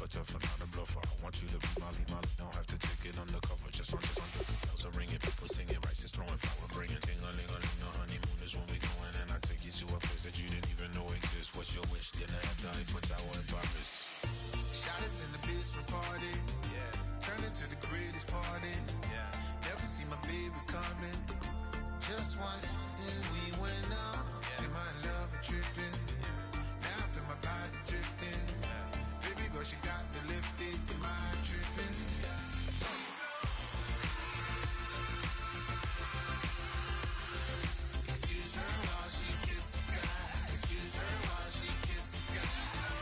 tougher, tougher, not a bluffer. I want you to be Molly, Molly. Don't have to take it undercover. Just under the bells are ringing, people singing, rice is throwing, flower bringing. Ding-a-ling-a-ling, the honeymoon is when we going, and I take you to a place that you didn't even know exists. What's your wish? Dinner at the Eiffel Tower in Paris. Shot us in the basement party, yeah. Turn into the greatest party, yeah. Never see my baby coming. Just once, then we went out, yeah. And my love a tripping, yeah. Now I feel my body drifting, yeah. Baby girl, she got me lifted, the mind tripping, yeah. Excuse her while she kisses the sky. Excuse her while she kisses the sky.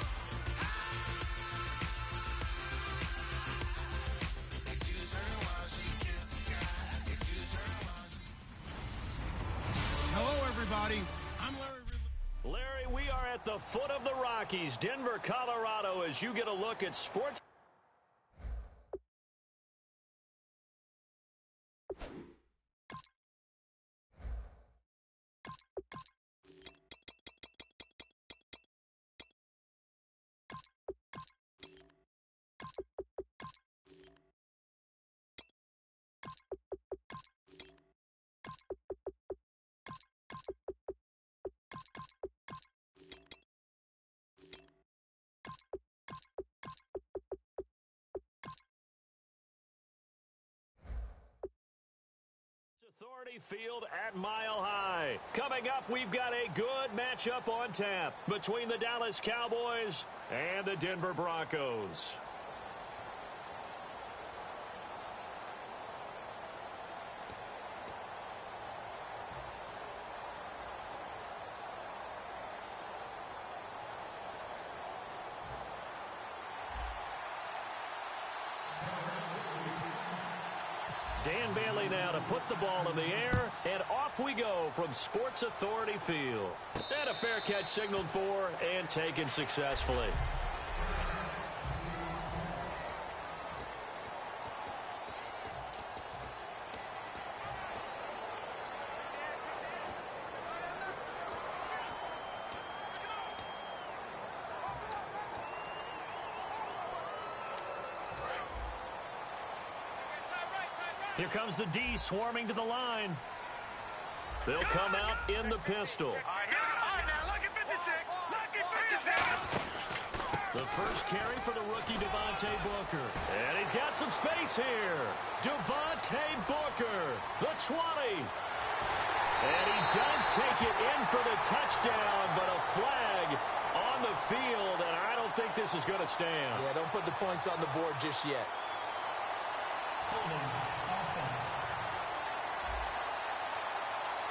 Excuse her while she kisses the sky. Excuse her while she... Hello, everybody. I'm Larry. Larry, we are at the foot of the Rockies, Denver, Colorado, as you get a look at sports. Authority Field at Mile High. Coming up, we've got a good matchup on tap between the Dallas Cowboys and the Denver Broncos. Dan Bailey now to put the ball in the air, and off we go from Sports Authority Field. And a fair catch signaled for and taken successfully. Here comes the D swarming to the line. They'll come out in the pistol. All right, now look at 56. Look at 56. The first carry for the rookie Devontae Booker. And he's got some space here. Devontae Booker, the 20. And he does take it in for the touchdown, but a flag on the field, and I don't think this is going to stand. Yeah, don't put the points on the board just yet.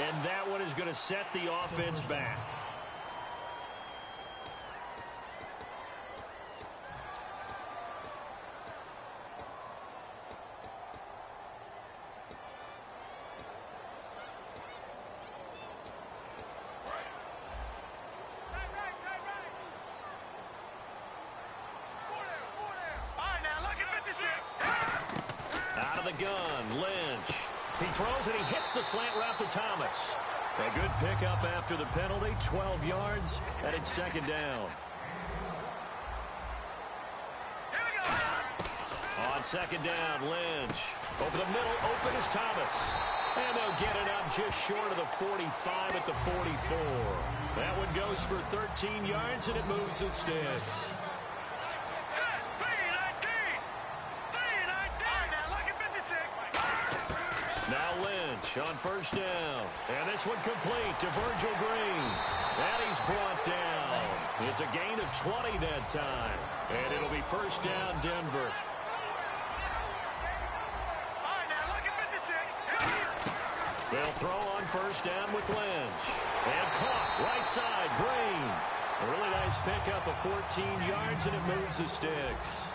And that one is going to set the offense back. Out of the gun, Lynch. He throws and he hits the slant route to Thomas. A good pickup after the penalty, 12 yards, and it's second down. On second down, Lynch. Over the middle, open is Thomas. And they'll get it up just short of the 45 at the 44. That one goes for 13 yards, and it moves the sticks. Now Lynch on first down. And this one complete to Virgil Green. And he's brought down. It's a gain of 20 that time. And it'll be first down, Denver. They'll throw on first down with Lynch. And caught right side, Green. A really nice pickup of 14 yards, and it moves the sticks.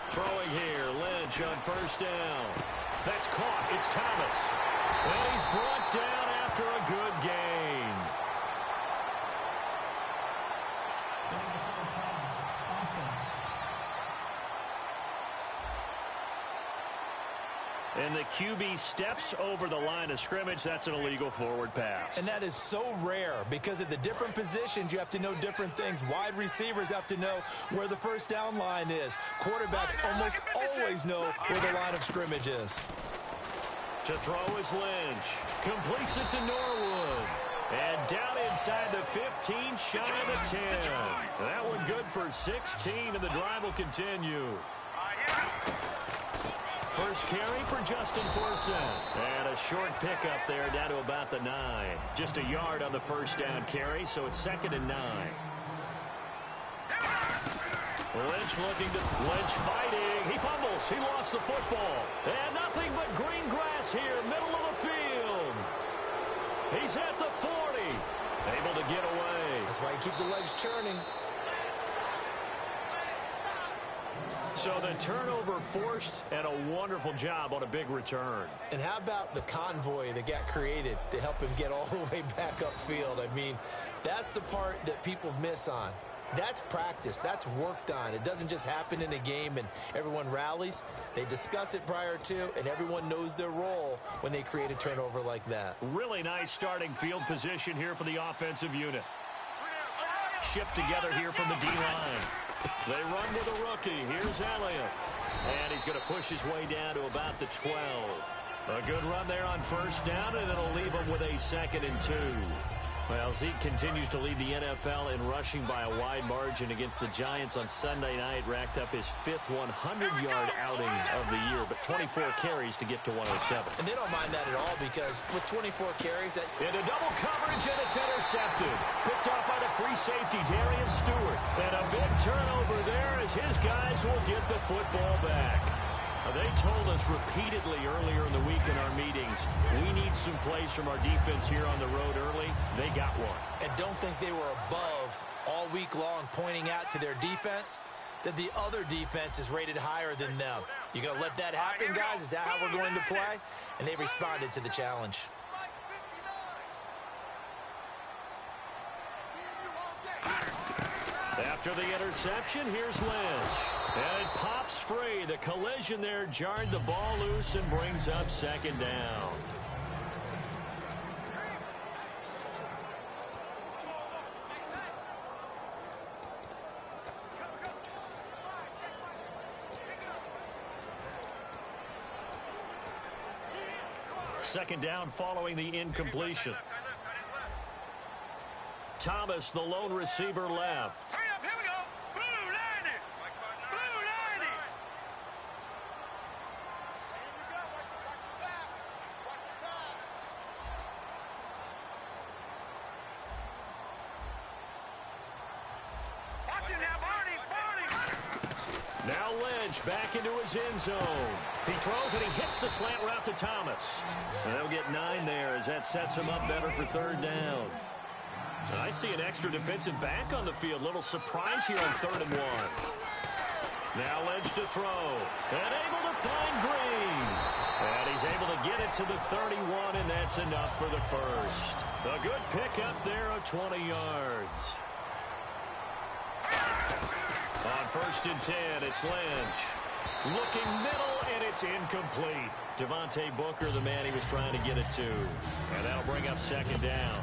Throwing here, Lynch on first down. That's caught. It's Thomas. And he's brought down after a good gain. And the QB steps over the line of scrimmage. That's an illegal forward pass. And that is so rare because at the different positions, you have to know different things. Wide receivers have to know where the first down line is. Quarterbacks almost always know where the line of scrimmage is. To throw is Lynch. Completes it to Norwood. And down inside the 15, shy of the 10. That one good for 16, and the drive will continue. First carry for Justin Forsett. And a short pickup there down to about the 9. Just a yard on the first down carry, so it's 2nd and 9. Lynch looking to... Lynch fighting. He fumbles. He lost the football. And nothing but green grass here, middle of the field. He's at the 40. Able to get away. That's why you keep the legs churning. So the turnover forced, and a wonderful job on a big return. And how about the convoy that got created to help him get all the way back upfield? I mean, that's the part that people miss on. That's practice. That's worked on. It doesn't just happen in a game and everyone rallies. They discuss it prior to, and everyone knows their role when they create a turnover like that. Really nice starting field position here for the offensive unit. Shipped together here from the D-line. They run with a rookie. Here's Elliott. And he's going to push his way down to about the 12. A good run there on first down, and it'll leave him with a 2nd and 2. Well, Zeke continues to lead the NFL in rushing by a wide margin against the Giants on Sunday night. Racked up his 5th 100-yard outing of the year, but 24 carries to get to 107. And they don't mind that at all because with 24 carries... Into double coverage, and it's intercepted. Picked off by the free safety, Darian Stewart. And a big turnover there as his guys will get the football back. They told us repeatedly earlier in the week in our meetings, we need some plays from our defense here on the road early. They got one. And don't think they were above all week long pointing out to their defense that the other defense is rated higher than them. You going to let that happen, guys? Is that how we're going to play? And they responded to the challenge. After the interception, here's Lynch. And it pops free. The collision there jarred the ball loose and brings up 2nd down. Second down following the incompletion. Thomas, the lone receiver, left. Hurry up, here we go. Blue 90. Blue 90. Watch it now, Barney. Now Lynch back into his end zone. He throws and he hits the slant route to Thomas. And they'll get 9 there as that sets him up better for 3rd down. I see an extra defensive back on the field. Little surprise here on 3rd and 1. Now Lynch to throw. And able to find Green. And he's able to get it to the 31, and that's enough for the first. A good pickup there of 20 yards. On 1st and 10, it's Lynch. Looking middle, and it's incomplete. Devontae Booker, the man he was trying to get it to. And that'll bring up 2nd down.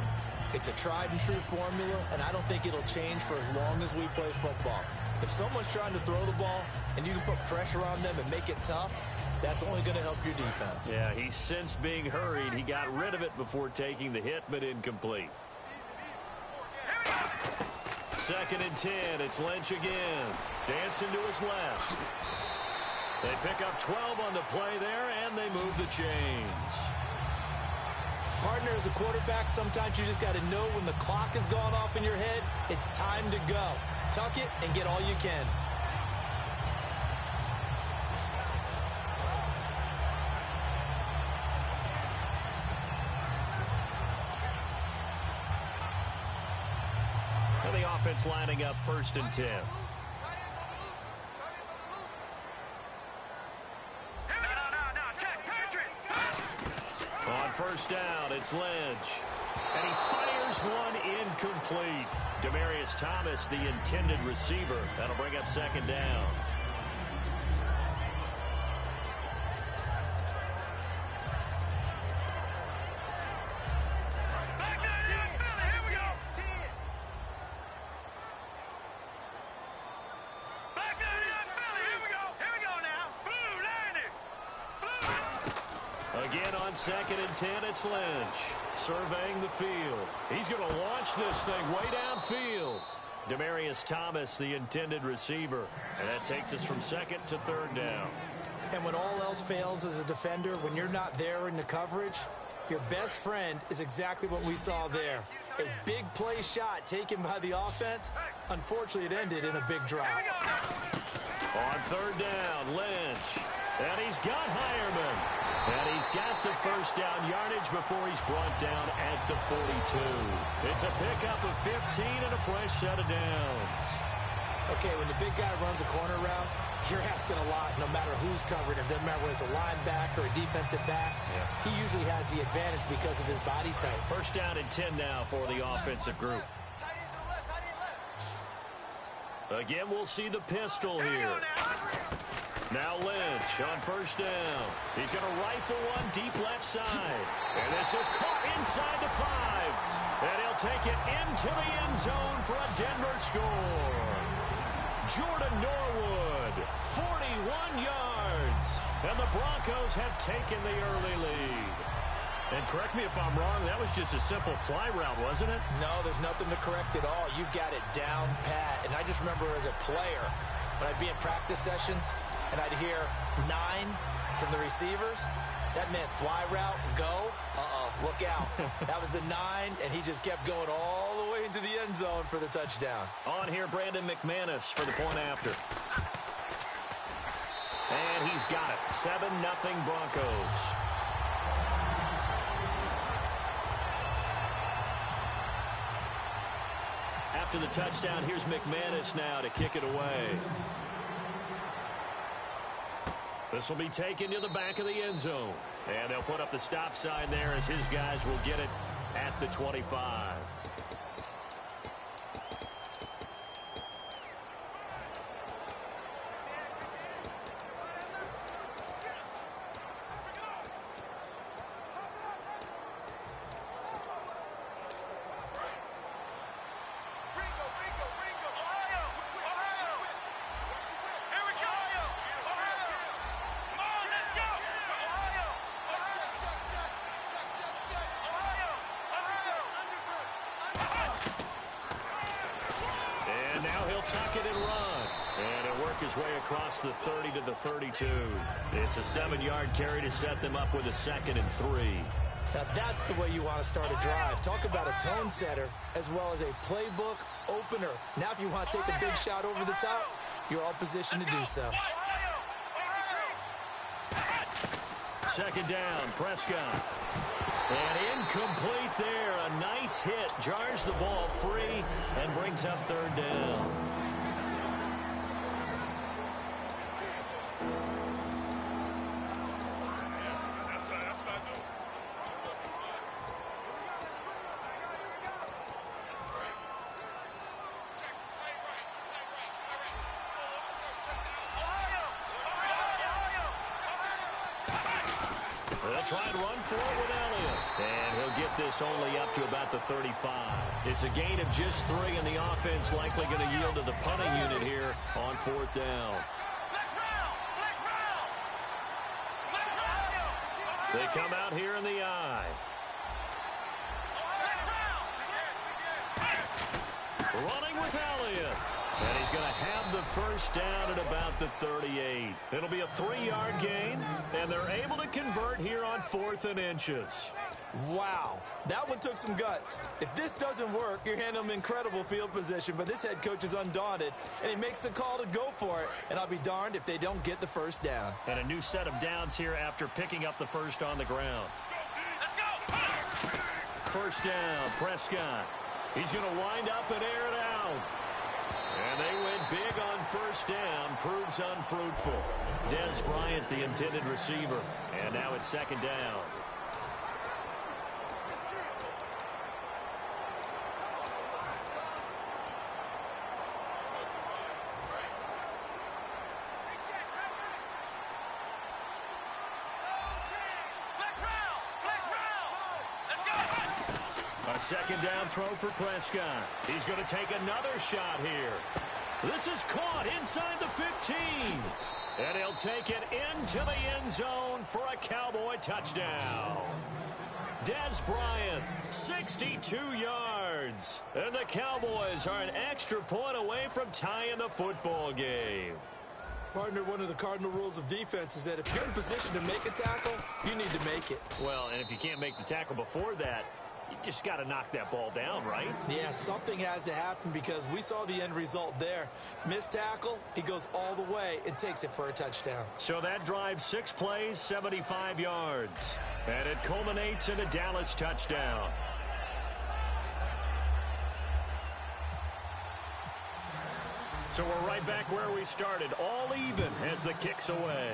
It's a tried-and-true formula, and I don't think it'll change for as long as we play football. If someone's trying to throw the ball and you can put pressure on them and make it tough, that's only going to help your defense. Yeah, he sensed being hurried. He got rid of it before taking the hit, but incomplete. 2nd and 10. It's Lynch again. Dancing to his left. They pick up 12 on the play there, and they move the chains. Partner, as a quarterback, sometimes you just got to know when the clock has gone off in your head, it's time to go. Tuck it and get all you can. And the offense lining up 1st and 10. On 1st down, it's Lynch. And he fires one incomplete. Demaryius Thomas, the intended receiver. That'll bring up 2nd down. On 2nd and 10, it's Lynch surveying the field. He's going to launch this thing way downfield. Demaryius Thomas, the intended receiver. And that takes us from 2nd to 3rd down. And when all else fails as a defender, when you're not there in the coverage, your best friend is exactly what we saw there. A big play shot taken by the offense. Unfortunately, it ended in a big drop. On 3rd down, Lynch. And he's got Hireman. And he's got the first down yardage before he's brought down at the 42. It's a pickup of 15 and a fresh set of downs. Okay, when the big guy runs a corner route, you're asking a lot no matter who's covering him. Doesn't matter whether it's a linebacker or a defensive back. Yeah. He usually has the advantage because of his body type. First down and 10 now for the offensive group. Again, we'll see the pistol here. Now Lynch on 1st down. He's going to rifle one deep left side. And this is caught inside the 5. And he'll take it into the end zone for a Denver score. Jordan Norwood, 41 yards. And the Broncos have taken the early lead. And correct me if I'm wrong, that was just a simple fly route, wasn't it? No, there's nothing to correct at all. You've got it down pat. And I just remember as a player, when I'd be in practice sessions and I'd hear 9 from the receivers, that meant fly route, go. Look out. That was the 9, and he just kept going all the way into the end zone for the touchdown. On here, Brandon McManus for the point after. And he's got it. 7-0 Broncos. After the touchdown, here's McManus now to kick it away. This will be taken to the back of the end zone. And they'll put up the stop sign there as his guys will get it at the 25. Tuck it and run. And he'll work his way across the 30 to the 32. It's a 7-yard carry to set them up with a 2nd and 3. Now that's the way you want to start a drive. Talk about a tone setter as well as a playbook opener. Now if you want to take a big shot over the top, you're all positioned to do so. 2nd down, Prescott. And incomplete there. A nice hit. Jars the ball free and brings up 3rd down. They'll try and run for it with Elliott. And he'll get this only up to about the 35. It's a gain of just 3, and the offense likely going to yield to the punting unit here on 4th down. They come out here in the eye. Running with Elliott. And he's going to have the first down at about the 38. It'll be a 3-yard gain, and they're able to convert here on 4th and inches. Wow, that one took some guts. If this doesn't work, you're handing them incredible field position, but this head coach is undaunted, and he makes the call to go for it, and I'll be darned if they don't get the first down. And a new set of downs here after picking up the first on the ground. First down, Prescott. He's going to wind up and air it out. And they went big on first down. Proves unfruitful. Des Bryant, the intended receiver. And now it's 2nd down. A 2nd down throw for Prescott. He's going to take another shot here. This is caught inside the 15. And he'll take it into the end zone for a Cowboy touchdown. Des Bryant, 62 yards. And the Cowboys are an extra point away from tying the football game. Partner, one of the cardinal rules of defense is that if you're in position to make a tackle, you need to make it. Well, and if you can't make the tackle before that, you just got to knock that ball down, right? Yeah, something has to happen because we saw the end result there. Missed tackle, he goes all the way and takes it for a touchdown. So that drive, 6 plays, 75 yards. And it culminates in a Dallas touchdown. So we're right back where we started, all even as the kick's away.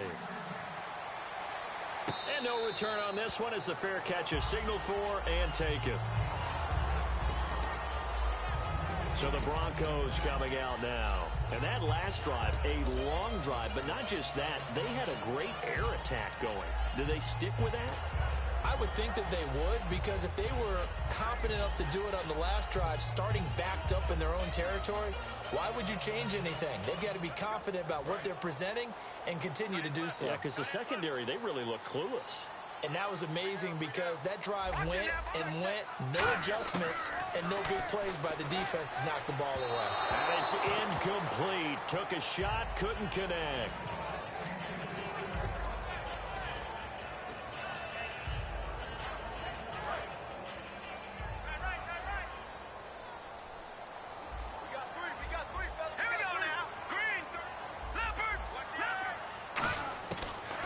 And no return on this one as the fair catch is signaled for and taken. So the Broncos coming out now. And that last drive, a long drive, but not just that. They had a great air attack going. Do they stick with that? I would think that they would, because if they were competent enough to do it on the last drive, starting backed up in their own territory, why would you change anything? They've got to be confident about what they're presenting and continue to do so. Yeah, because the secondary, they really looked clueless. And that was amazing because that drive went and went, no adjustments, and no big plays by the defense to knock the ball away. And it's incomplete. Took a shot, couldn't connect.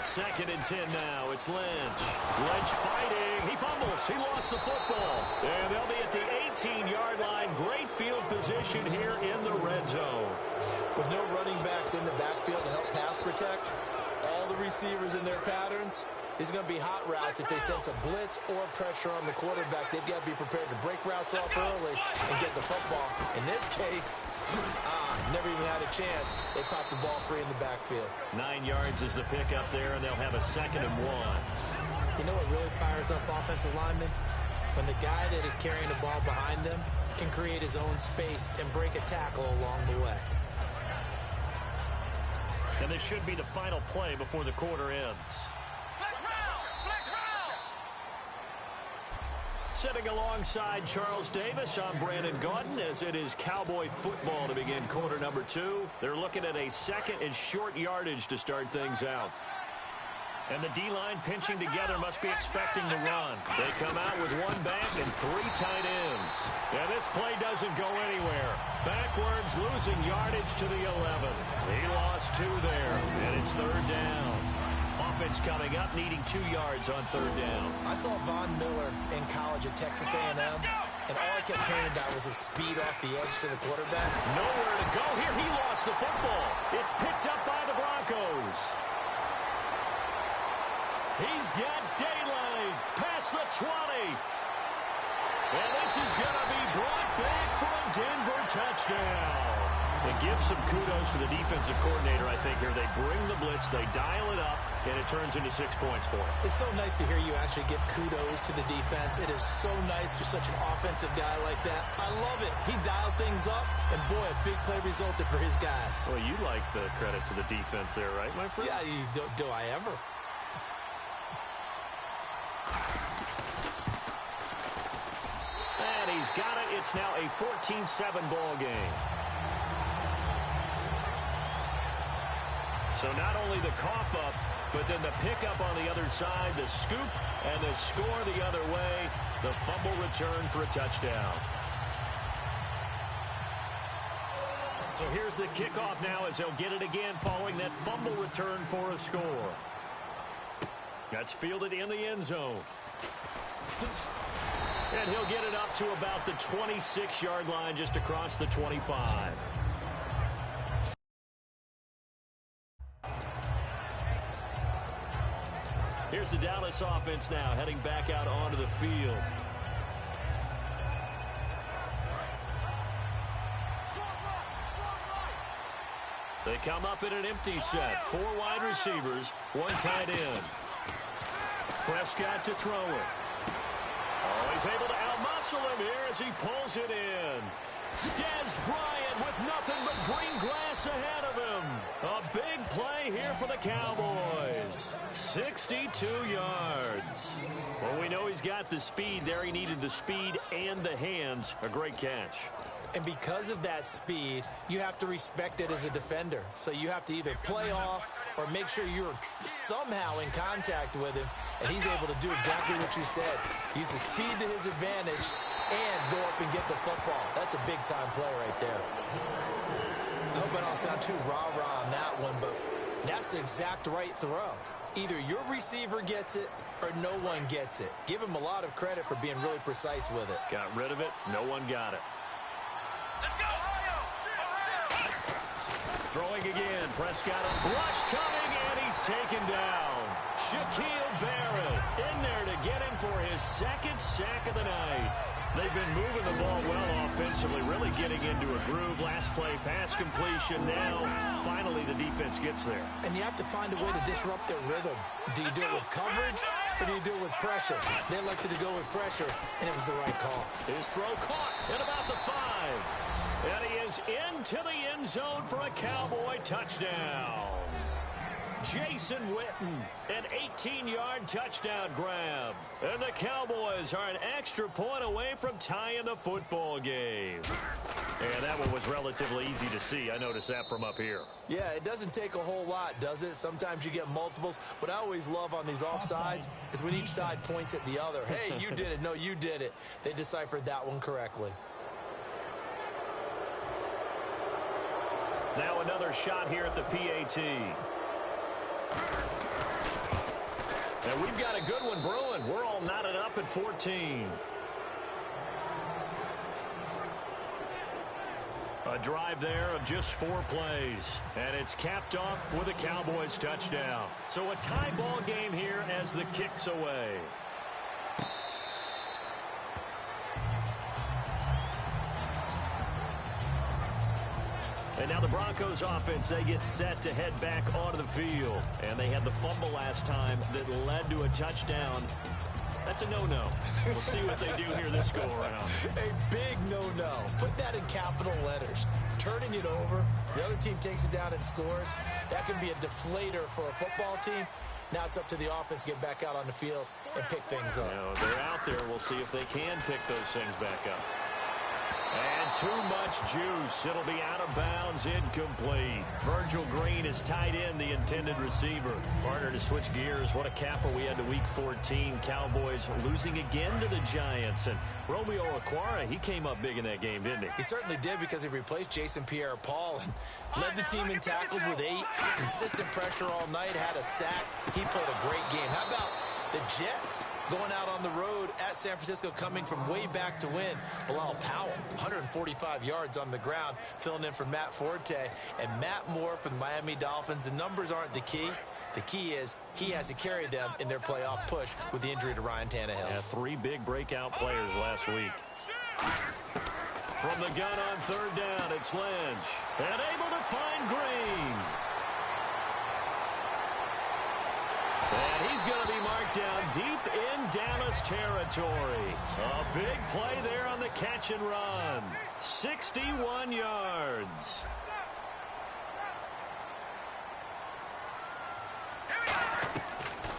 Second and 10 now. It's Lynch. Lynch fighting. He fumbles. He lost the football. And they'll be at the 18-yard line. Great field position here in the red zone. With no running backs in the backfield to help pass protect, all the receivers in their patterns, these are going to be hot routes. If they sense a blitz or pressure on the quarterback, they've got to be prepared to break routes off early and get the football. In this case, never even had a chance. They popped the ball free in the backfield. 9 yards is the pickup there, and they'll have a 2nd and 1. You know what really fires up offensive linemen? When the guy that is carrying the ball behind them can create his own space and break a tackle along the way. And this should be the final play before the quarter ends. Sitting alongside Charles Davis, I'm Brandon Gaudin as it is Cowboy football to begin quarter number 2. They're looking at a 2nd and short yardage to start things out. And the D-line pinching together must be expecting to run. They come out with 1 back and 3 tight ends. And this play doesn't go anywhere. Backwards, losing yardage to the 11. He lost 2 there, and it's 3rd down. Offense coming up, needing 2 yards on 3rd down. I saw Von Miller in college at Texas A&M, and all I kept hearing about was his speed off the edge to the quarterback. Nowhere to go here. He lost the football. It's picked up by the Broncos. He's got daylight past the 20. And this is going to be brought back for a Denver touchdown. And give some kudos to the defensive coordinator, I think, here. They bring the blitz, they dial it up, and it turns into 6 points for them. It's so nice to hear you actually give kudos to the defense. It is so nice you're such an offensive guy like that. I love it. He dialed things up, and boy, a big play resulted for his guys. Well, you like the credit to the defense there, right, my friend? Yeah, do I ever? And he's got it. It's now a 14-7 ball game. So not only the cough up, but then the pickup on the other side, the scoop, and the score the other way. The fumble return for a touchdown. So here's the kickoff now as they'll get it again following that fumble return for a score. That's fielded in the end zone. And he'll get it up to about the 26-yard line, just across the 25. Here's the Dallas offense now, heading back out onto the field. They come up in an empty set. 4 wide receivers, 1 tight end. Prescott to throw it. Oh, he's able to outmuscle him here as he pulls it in. Des Bryant with nothing but green grass gets ahead of him. A big play here for the Cowboys. 62 yards. Well, we know he's got the speed there. He needed the speed and the hands. A great catch. And because of that speed, you have to respect it as a defender. So you have to either play off or make sure you're somehow in contact with him. And he's able to do exactly what you said. Use the speed to his advantage and go up and get the football. That's a big-time play right there. I hope I don't sound too rah-rah on that one, but that's the exact right throw. Either your receiver gets it or no one gets it. Give him a lot of credit for being really precise with it. Got rid of it. No one got it. Let's go! Throwing again. Prescott a rush coming, and he's taken down. Shaquille Barrett in there to get him for his second sack of the night. They've been moving the ball well offensively, really getting into a groove. Last play, pass completion. Now, finally, the defense gets there. And you have to find a way to disrupt their rhythm. Do you do it with coverage, or do you do it with pressure? They elected to go with pressure, and it was the right call. His throw caught at about the 5. And he is into the end zone for a Cowboy touchdown. Jason Witten, an 18-yard touchdown grab. And the Cowboys are an extra point away from tying the football game. And that one was relatively easy to see. I noticed that from up here. Yeah, it doesn't take a whole lot, does it? Sometimes you get multiples. What I always love on these offsides is when each side points at the other. Hey, you did it. No, you did it. They deciphered that one correctly. Now another shot here at the PAT. And we've got a good one brewing. We're all knotted up at 14. A drive there of just 4 plays. And it's capped off with a Cowboys touchdown. So a tie ball game here as the kick's away. And now the Broncos offense, they get set to head back onto the field. And they had the fumble last time that led to a touchdown. That's a no-no. We'll see what they do here this go-around. A big no-no. Put that in capital letters. Turning it over, the other team takes it down and scores. That can be a deflator for a football team. Now it's up to the offense to get back out on the field and pick things up. You know, they're out there. We'll see if they can pick those things back up. And too much juice. It'll be out of bounds, incomplete. Virgil Green is tied in, the intended receiver. Partner to switch gears. What a capper we had to Week 14. Cowboys losing again to the Giants. And Romeo Okwara, he came up big in that game, didn't he? He certainly did because he replaced Jason Pierre-Paul and led the team in tackles with 8. Consistent pressure all night, had a sack. He played a great game. How about the Jets going out on the road at San Francisco, coming from way back to win? Bilal Powell, 145 yards on the ground, filling in for Matt Forte. And Matt Moore for the Miami Dolphins. The numbers aren't the key. The key is he has to carry them in their playoff push with the injury to Ryan Tannehill. Yeah, 3 big breakout players last week. From the gun on 3rd down, it's Lynch. And able to find Green. And he's going to be marked down deep in Dallas territory. A big play there on the catch and run. 61 yards.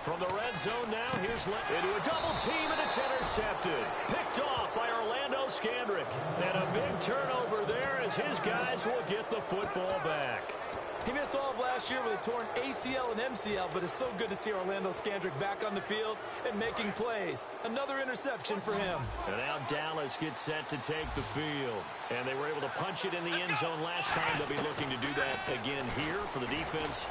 From the red zone now, here's into a double team, and it's intercepted. Picked off by Orlando Scandrick. And a big turnover there as his guys will get the football back. He missed all of last year with a torn ACL and MCL, but it's so good to see Orlando Scandrick back on the field and making plays. Another interception for him. And now Dallas gets set to take the field. And they were able to punch it in the end zone last time. They'll be looking to do that again here for the defense.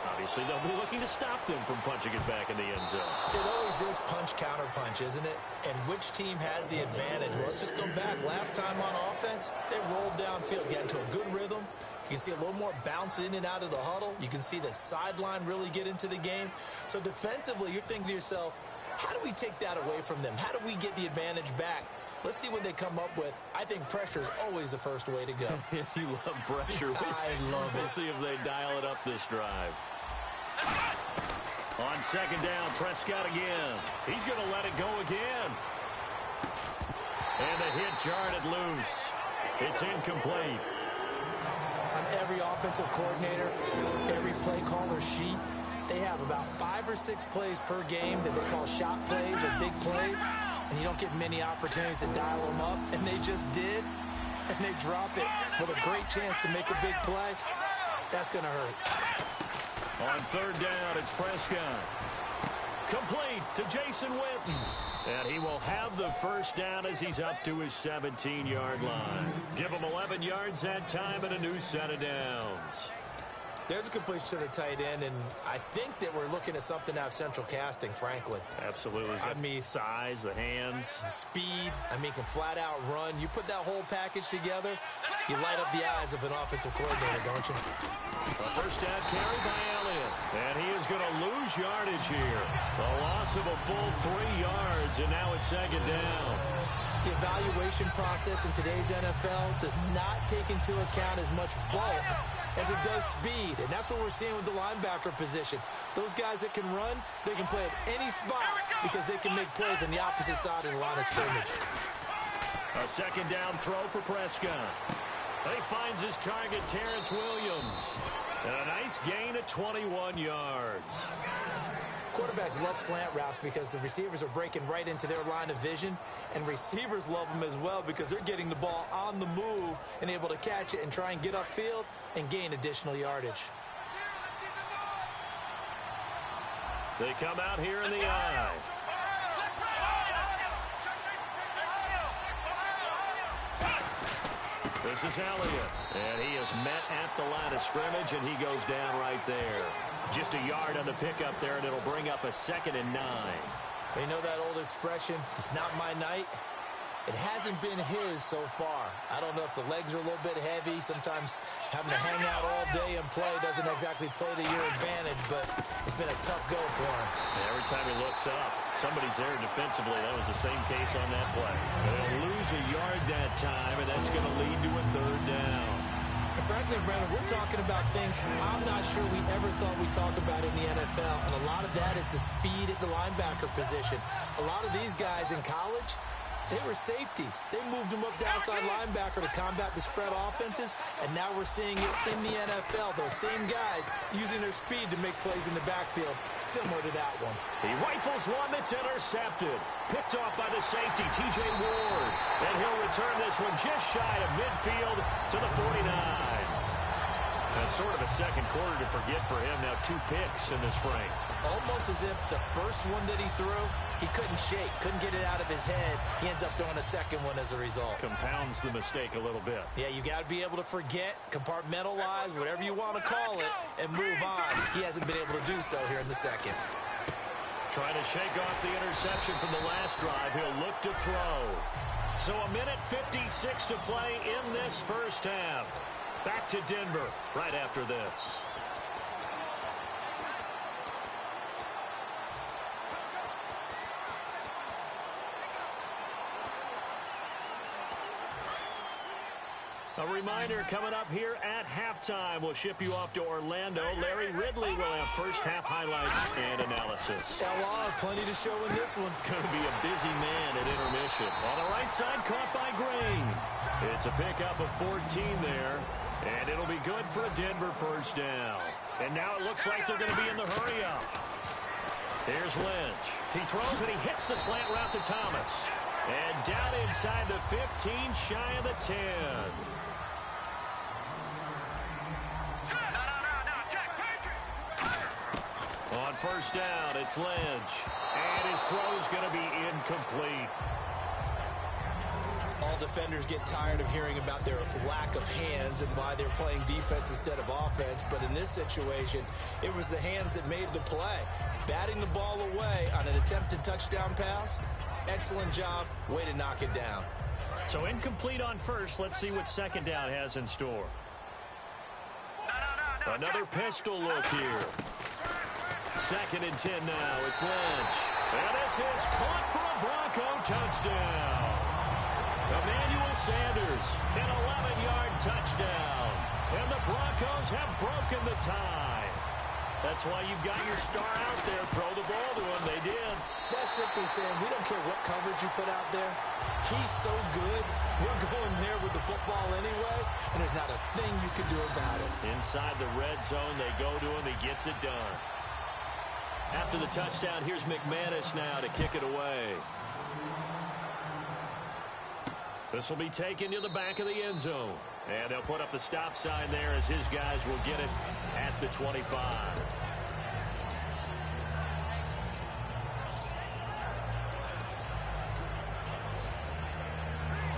Obviously, they'll be looking to stop them from punching it back in the end zone. It always is punch-counter-punch, isn't it? And which team has the advantage? Well, let's just go back. Last time on offense, they rolled downfield, got into a good rhythm. You can see a little more bounce in and out of the huddle. You can see the sideline really get into the game. So defensively, you're thinking to yourself, how do we take that away from them? How do we get the advantage back? Let's see what they come up with. I think pressure is always the first way to go. You love pressure. I love it. We'll see if they dial it up this drive. On 2nd down, Prescott again. He's going to let it go again. And the hit jarred it loose. It's incomplete. On every offensive coordinator, every play caller sheet, they have about 5 or 6 plays per game that they call shot plays or big plays, and you don't get many opportunities to dial them up, and they just did, and they drop it with a great chance to make a big play. That's going to hurt. On third down, it's Prescott. Complete to Jason Witten. And he will have the first down as he's up to his 17-yard line. Give him 11 yards that time and a new set of downs. There's a completion to the tight end, and I think that we're looking at something out of central casting, frankly. Absolutely. I mean, size, the hands. The speed. I mean, can flat out run. You put that whole package together, you light up the eyes of an offensive coordinator, don't you? A first down carry by Elliott. And he is going to lose yardage here. A loss of a full 3 yards, and now it's second down. The evaluation process in today's NFL does not take into account as much bulk as it does speed, and that's what we're seeing with the linebacker position. Those guys that can run, they can play at any spot because they can make plays on the opposite side of the line of scrimmage. A second down throw for Prescott. He finds his target, Terrence Williams. And a nice gain of 21 yards. Quarterbacks love slant routes because the receivers are breaking right into their line of vision, and receivers love them as well because they're getting the ball on the move and able to catch it and try and get upfield and gain additional yardage. They come out here in the eye. This is Elliott, and he is met at the line of scrimmage, and he goes down right there. Just a yard on the pickup there, and it'll bring up a 2nd and 9. You know that old expression, it's not my night? It hasn't been his so far. I don't know if the legs are a little bit heavy. Sometimes having to hang out all day and play doesn't exactly play to your advantage, but it's been a tough go for him. Every time he looks up, somebody's there defensively. That was the same case on that play. They'll lose a yard that time, and that's going to lead to a 3rd down. And frankly, Brandon, we're talking about things I'm not sure we ever thought we'd talk about in the NFL, and a lot of that is the speed at the linebacker position. A lot of these guys in college, they were safeties. They moved them up to outside linebacker to combat the spread offenses, and now we're seeing it in the NFL. Those same guys using their speed to make plays in the backfield, similar to that one. He rifles one that's intercepted. Picked off by the safety, T.J. Ward. And he'll return this one just shy of midfield to the 49. That's sort of a second quarter to forget for him. Now 2 picks in this frame. Almost as if the first one that he threw, he couldn't shake, couldn't get it out of his head. He ends up throwing a second one as a result. Compounds the mistake a little bit. Yeah, you got to be able to forget, compartmentalize, whatever you want to call it, and move on. He hasn't been able to do so here in the second. Trying to shake off the interception from the last drive. He'll look to throw. So a minute 56 to play in this first half. Back to Denver right after this. A reminder coming up here at halftime. We'll ship you off to Orlando. Larry Ridley will have first half highlights and analysis. Yeah, we'll have plenty to show in this one. Going to be a busy man at intermission. On the right side, caught by Green. It's a pickup of 14 there, and it'll be good for a Denver first down. And now it looks like they're going to be in the hurry-up. Here's Lynch. He throws and he hits the slant route to Thomas. And down inside the 15, shy of the 10. On first down, it's Lynch. And his throw's going to be incomplete. All defenders get tired of hearing about their lack of hands and why they're playing defense instead of offense. But in this situation, it was the hands that made the play. Batting the ball away on an attempted touchdown pass. Excellent job. Way to knock it down. So incomplete on first. Let's see what second down has in store. Another pistol look here. 2nd and 10 now. It's Lynch. And this is caught for a Bronco touchdown. Emmanuel Sanders, an 11-yard touchdown. And the Broncos have broken the tie. That's why you've got your star out there. Throw the ball to him. They did. That's simply saying we don't care what coverage you put out there. He's so good, we're going there with the football anyway, and there's not a thing you can do about it. Inside the red zone, they go to him. He gets it done. After the touchdown, here's McManus now to kick it away. This will be taken to the back of the end zone. And they'll put up the stop sign there as his guys will get it at the 25.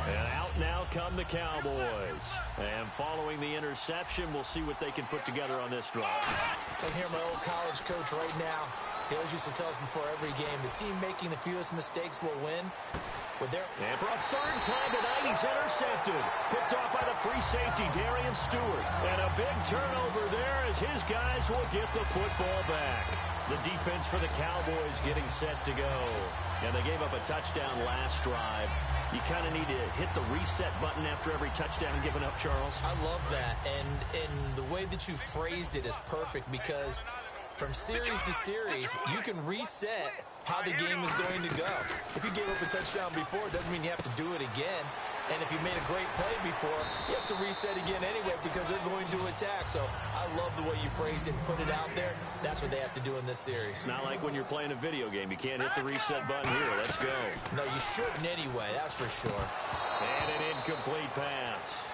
And out now come the Cowboys. And following the interception, we'll see what they can put together on this drive. I can hear my old college coach right now. He always used to tell us before every game, the team making the fewest mistakes will win. And for a third time tonight, he's intercepted. Picked off by the free safety, Darian Stewart. And a big turnover there as his guys will get the football back. The defense for the Cowboys getting set to go. And they gave up a touchdown last drive. You kind of need to hit the reset button after every touchdown given up, Charles. I love that. And the way that you phrased it is perfect because from series to series, you can reset how the game is going to go. If you gave up a touchdown before, it doesn't mean you have to do it again. And if you made a great play before, you have to reset again anyway because they're going to attack. So I love the way you phrased it and put it out there. That's what they have to do in this series. Not like when you're playing a video game. You can't hit the reset button here. Let's go. No, you shouldn't anyway. That's for sure. And an incomplete pass.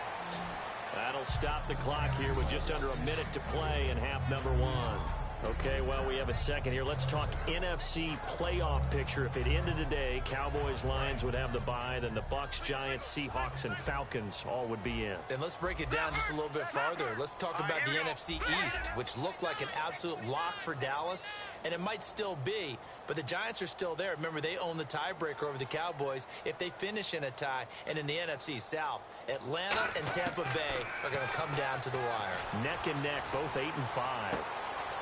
That'll stop the clock here with just under a minute to play in half number one. Okay, well, we have a second here. Let's talk NFC playoff picture. If it ended today, Cowboys, Lions would have the bye. Then the Bucs, Giants, Seahawks, and Falcons all would be in. And let's break it down just a little bit farther. Let's talk about the NFC East, which looked like an absolute lock for Dallas, and it might still be. But the Giants are still there. Remember, they own the tiebreaker over the Cowboys if they finish in a tie. And in the NFC South, Atlanta and Tampa Bay are going to come down to the wire. Neck and neck, both 8-5.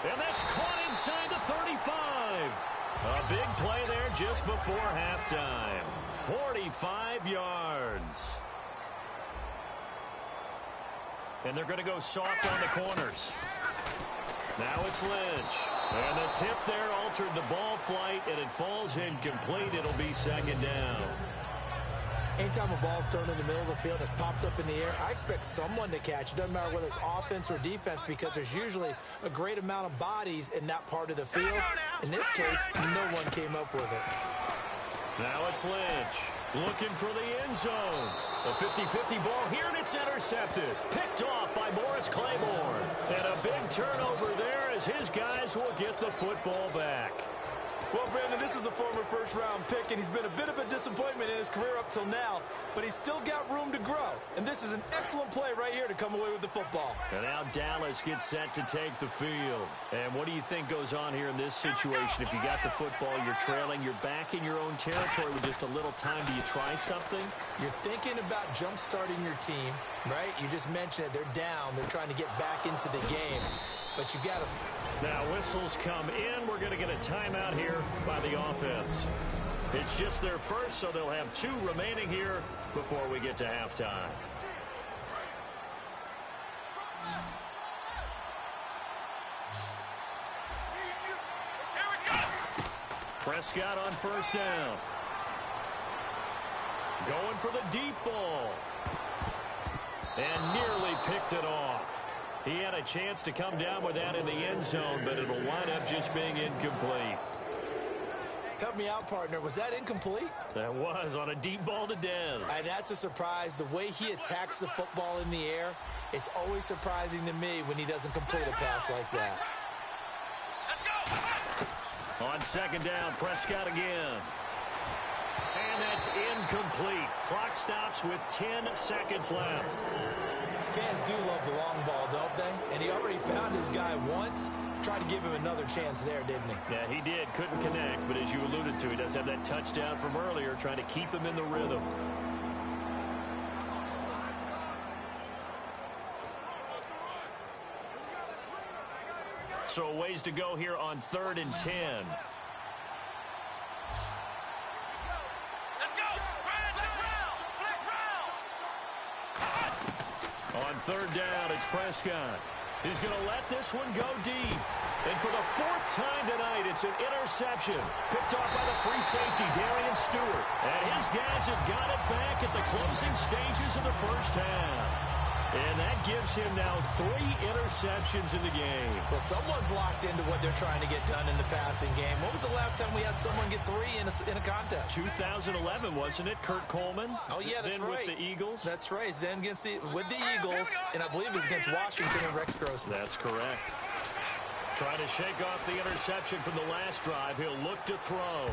And that's caught inside the 35. A big play there just before halftime. 45 yards. And they're going to go soft on the corners. Now it's Lynch. And the tip there altered the ball flight, and it falls incomplete. It'll be second down. Anytime a ball's thrown in the middle of the field and it's popped up in the air, I expect someone to catch. It doesn't matter whether it's offense or defense because there's usually a great amount of bodies in that part of the field. In this case, no one came up with it. Now it's Lynch looking for the end zone. A 50-50 ball here, and it's intercepted. Picked off by Morris Claiborne. And a big turnover there as his guys will get the football back. Well, Brandon, this is a former first-round pick, and he's been a bit of a disappointment in his career up till now, but he's still got room to grow. And this is an excellent play right here to come away with the football. And now Dallas gets set to take the field. And what do you think goes on here in this situation? If you got the football, you're trailing, you're back in your own territory with just a little time. Do you try something? You're thinking about jump-starting your team, right? You just mentioned it. They're down. They're trying to get back into the game. But you got to... Now whistles come in. We're going to get a timeout here by the offense. It's just their first, so they'll have 2 remaining here before we get to halftime. Prescott on first down. Going for the deep ball. And nearly picked it off. He had a chance to come down with that in the end zone, but it'll wind up just being incomplete. Help me out, partner. Was that incomplete? That was on a deep ball to Dez. And that's a surprise. The way he attacks the football in the air, it's always surprising to me when he doesn't complete a pass like that. On second down, Prescott again. And that's incomplete. Clock stops with 10 seconds left. Fans do love the long ball, don't they? And he already found his guy once. Tried to give him another chance there, didn't he? Yeah, he did. Couldn't connect, but as you alluded to, he does have that touchdown from earlier, trying to keep him in the rhythm. So a ways to go here on 3rd and 10. On third down, it's Prescott. He's going to let this one go deep. And for the fourth time tonight, it's an interception. Picked off by the free safety, Darian Stewart. And his guys have got it back at the closing stages of the first half. And that gives him now 3 interceptions in the game. Well, someone's locked into what they're trying to get done in the passing game. When was the last time we had someone get 3 in a contest? 2011, wasn't it? Kurt Coleman. Oh, yeah, that's then right. With the Eagles. That's right. He's then with the Eagles, and I believe it's against Washington and Rex Grossman. That's correct. Trying to shake off the interception from the last drive. He'll look to throw.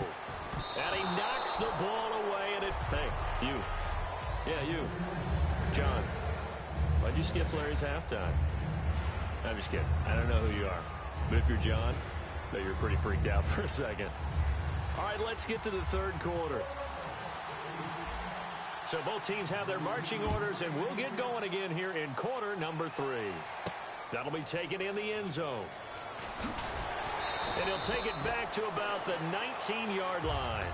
And he knocks the ball away. And hey, you. Yeah, you. John. Why'd you skip Larry's halftime? I'm just kidding. I don't know who you are. But if you're John, I bet you're pretty freaked out for a second. All right, let's get to the third quarter. So both teams have their marching orders, and we'll get going again here in quarter number 3. That'll be taken in the end zone. And he'll take it back to about the 19-yard line.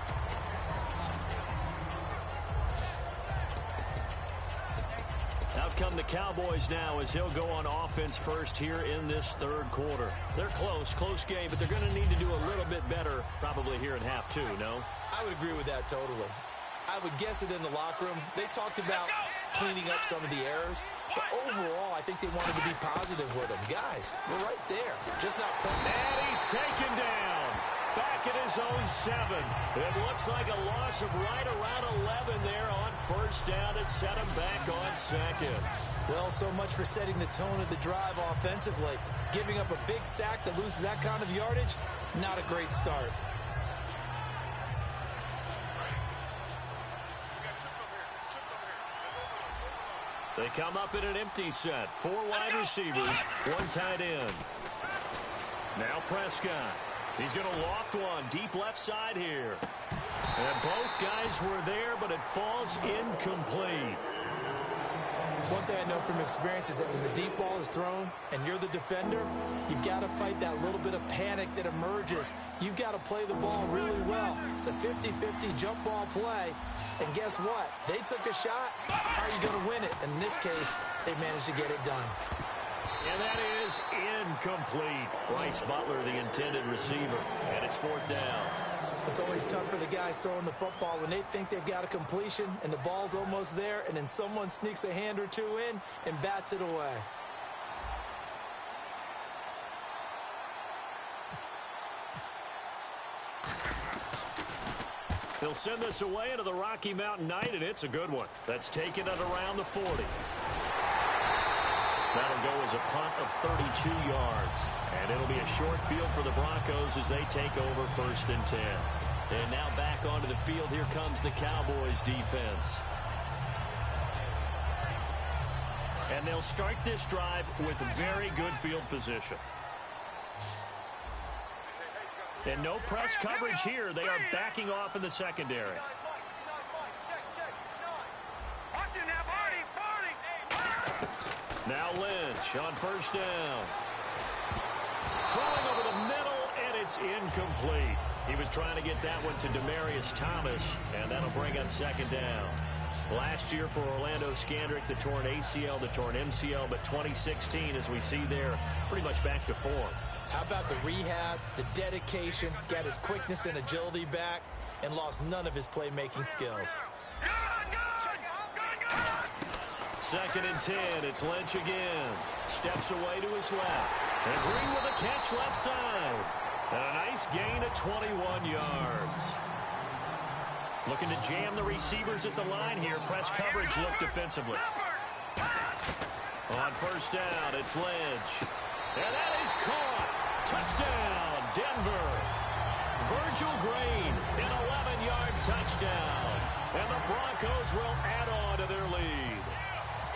Out come the Cowboys now as he'll go on offense first here in this third quarter. They're close game, but they're going to need to do a little bit better probably here in half 2, no? I would agree with that totally. I would guess it in the locker room. They talked about cleaning up some of the errors, but overall, I think they wanted to be positive with them. Guys, we're right there. Just not playing. And he's taken down. Back at his own 7. It looks like a loss of right around 11 there on first down to set him back on second. Well, so much for setting the tone of the drive offensively. Giving up a big sack that loses that kind of yardage, not a great start. They come up in an empty set. 4 wide receivers, 1 tight end. Now Prescott. He's going to loft one deep left side here. And both guys were there, but it falls incomplete. One thing I know from experience is that when the deep ball is thrown and you're the defender, you've got to fight that little bit of panic that emerges. You've got to play the ball really well. It's a 50-50 jump ball play. And guess what? They took a shot. How are you going to win it? And in this case, they managed to get it done. And that is incomplete. Bryce Butler, the intended receiver. And it's 4th down. It's always tough for the guys throwing the football when they think they've got a completion and the ball's almost there, and then someone sneaks a hand or 2 in and bats it away. They'll send this away into the Rocky Mountain night, and it's a good one. That's taken at around the 40. That'll go as a punt of 32 yards. And it'll be a short field for the Broncos as they take over 1st and 10. And now back onto the field. Here comes the Cowboys defense. And they'll start this drive with very good field position. And no press coverage here. They are backing off in the secondary. Now Lynch on 1st down. Throwing over the middle, and it's incomplete. He was trying to get that one to Demaryius Thomas, and that'll bring up 2nd down. Last year for Orlando Scandrick, the torn ACL, the torn MCL, but 2016, as we see there, pretty much back to form. How about the rehab, the dedication, got his quickness and agility back, and lost none of his playmaking skills. 2nd and 10. It's Lynch again. Steps away to his left. And Green with a catch left side. And a nice gain of 21 yards. Looking to jam the receivers at the line here. Press coverage look defensively. On 1st down, it's Lynch. And that is caught. Touchdown, Denver. Virgil Green, an 11-yard touchdown. And the Broncos will add on to their lead.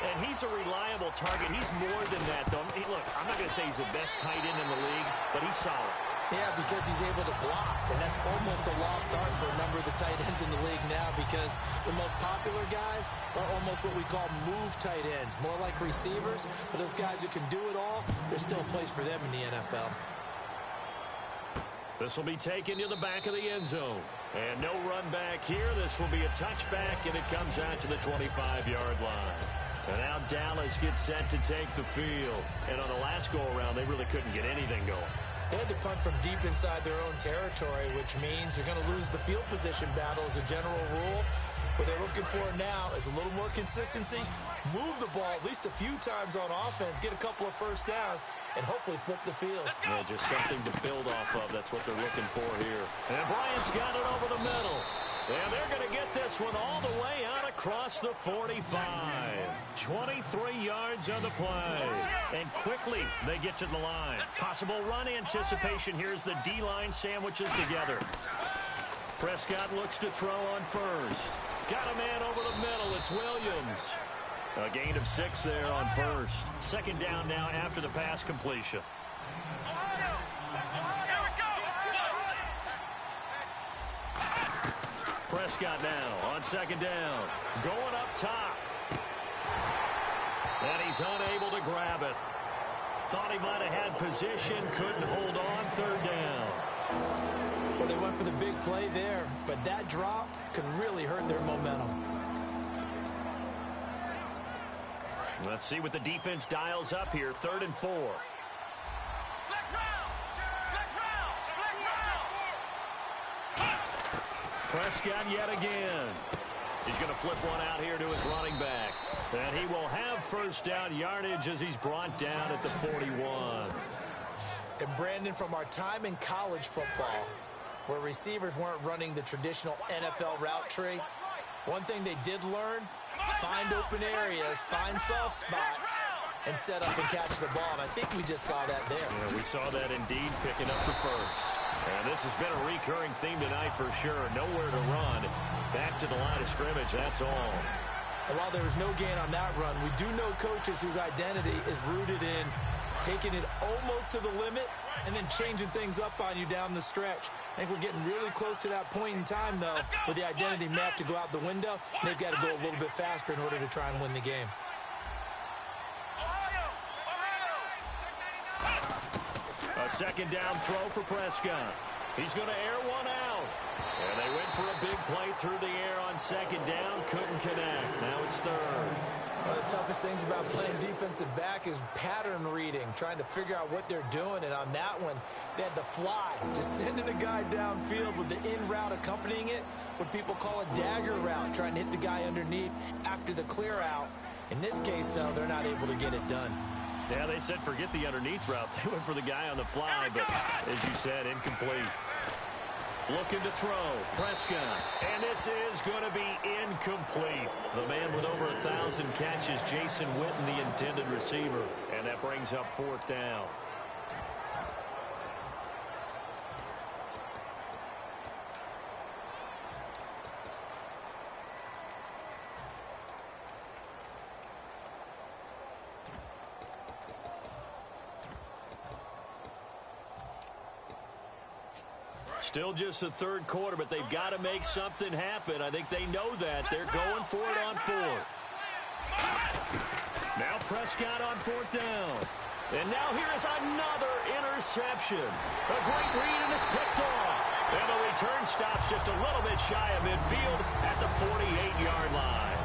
And he's a reliable target. He's more than that, though. Look, I'm not going to say he's the best tight end in the league, but he's solid. Yeah, because he's able to block, and that's almost a lost art for a number of the tight ends in the league now, because the most popular guys are almost what we call move tight ends, more like receivers. But those guys who can do it all, there's still a place for them in the NFL. This will be taken to the back of the end zone. And no run back here. This will be a touchback, and it comes out to the 25-yard line. And now Dallas gets set to take the field. And on the last go-around, they really couldn't get anything going. They had to punt from deep inside their own territory, which means you're going to lose the field position battle as a general rule. What they're looking for now is a little more consistency, move the ball at least a few times on offense, get a couple of first downs, and hopefully flip the field. Yeah, just something to build off of. That's what they're looking for here. And Bryant's got it over the middle. And they're going to get this one all the way out across the 45. 23 yards on the play. And quickly they get to the line. Possible run anticipation. Here's the D-line sandwiches together. Prescott looks to throw on first. Got a man over the middle. It's Williams. A gain of 6 there on first. Second down now after the pass completion. Prescott now on second down. Going up top. And he's unable to grab it. Thought he might have had position. Couldn't hold on. Third down. Well, they went for the big play there, but that drop could really hurt their momentum. Let's see what the defense dials up here. 3rd and 4. Prescott yet again. He's going to flip one out here to his running back. And he will have first down yardage as he's brought down at the 41. And Brandon, from our time in college football, where receivers weren't running the traditional NFL route tree, one thing they did learn, find open areas, find soft spots, and set up and catch the ball. And I think we just saw that there. Yeah, we saw that indeed, picking up the first. And this has been a recurring theme tonight for sure. Nowhere to run. Back to the line of scrimmage, that's all. And while there was no gain on that run, we do know coaches whose identity is rooted in taking it almost to the limit and then changing things up on you down the stretch. I think we're getting really close to that point in time, though, where the identity may have to go out the window, and they've got to go a little bit faster in order to try and win the game. A second down throw for Prescott. He's going to air one out. And they went for a big play through the air on second down. Couldn't connect. Now it's 3rd. One of the toughest things about playing defensive back is pattern reading, trying to figure out what they're doing. And on that one, they had the fly, just sending a guy downfield with the in route accompanying it, what people call a dagger route, trying to hit the guy underneath after the clear out. In this case, though, they're not able to get it done. Yeah, they said forget the underneath route. They went for the guy on the fly, but as you said, incomplete. Looking to throw, Prescott. And this is going to be incomplete. The man with over 1,000 catches, Jason Witten, the intended receiver. And that brings up 4th down. Still just the 3rd quarter, but they've got to make something happen. I think they know that. They're going for it on 4th. Now Prescott on 4th down. And now here is another interception. A great read, and it's picked off. And the return stops just a little bit shy of midfield at the 48-yard line.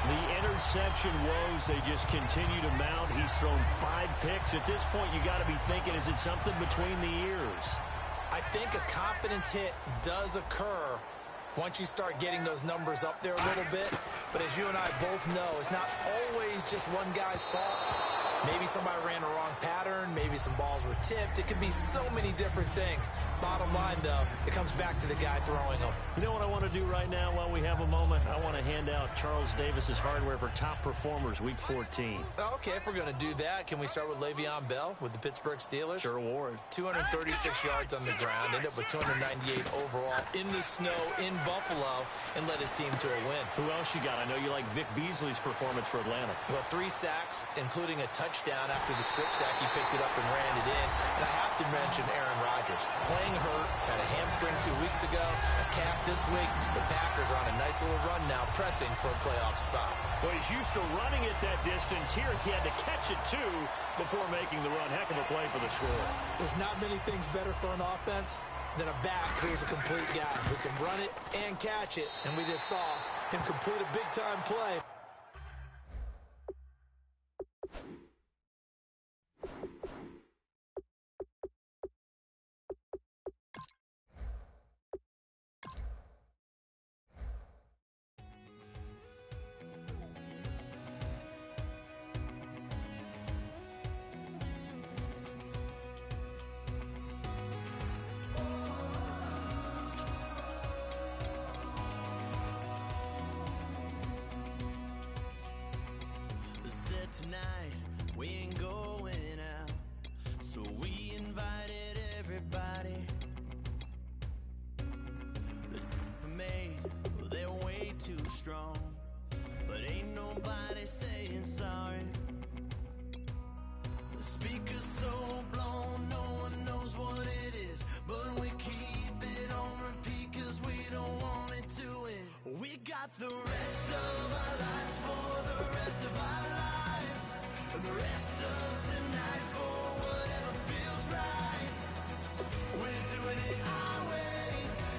The interception woes, they just continue to mount. He's thrown 5 picks. At this point, you got to be thinking, is it something between the ears? I think a confidence hit does occur once you start getting those numbers up there a little bit. But as you and I both know, it's not always just one guy's fault. Maybe somebody ran a wrong pattern. Maybe some balls were tipped. It could be so many different things. Bottom line, though, it comes back to the guy throwing them. You know what I want to do right now while we have a moment? I want to hand out Charles Davis's hardware for top performers week 14. Okay, if we're going to do that, can we start with Le'Veon Bell with the Pittsburgh Steelers? Sure, Ward. 236 yards on the ground, ended up with 298 overall in the snow in Buffalo, and led his team to a win. Who else you got? I know you like Vic Beasley's performance for Atlanta. Well, 3 sacks, including a touchdown after the strip sack. He picked it up and ran it in. And I have to mention Aaron Rodgers. Playing hurt, had a hamstring 2 weeks ago, a calf this week. The Packers are on a nice little run now, pressing for a playoff spot. Well, he's used to running it that distance. Here he had to catch it, too, before making the run. Heck of a play for the score. There's not many things better for an offense than a back who's a complete guy who can run it and catch it. And we just saw him complete a big-time play. tonight we ain't going out, so we invited everybody. The made, well, they're way too strong, but ain't nobody saying sorry. The speaker's so blown, no one knows what it is, but we keep it on repeat cause we don't want it to end. We got the rest of our lives for the rest of our lives, and the rest of tonight for whatever feels right. We're doing it our way,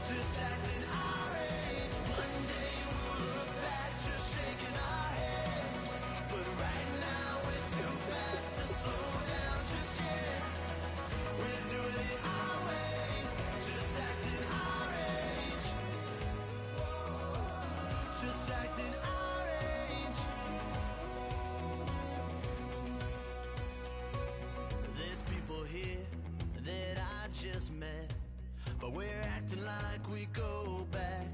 just acting our age. One day we'll look back just shaking our heads, but right now we're too fast to slow down just yet. We're doing it our way, just acting our age, just acting our age. There's people here that I just met, but we're acting like we go back.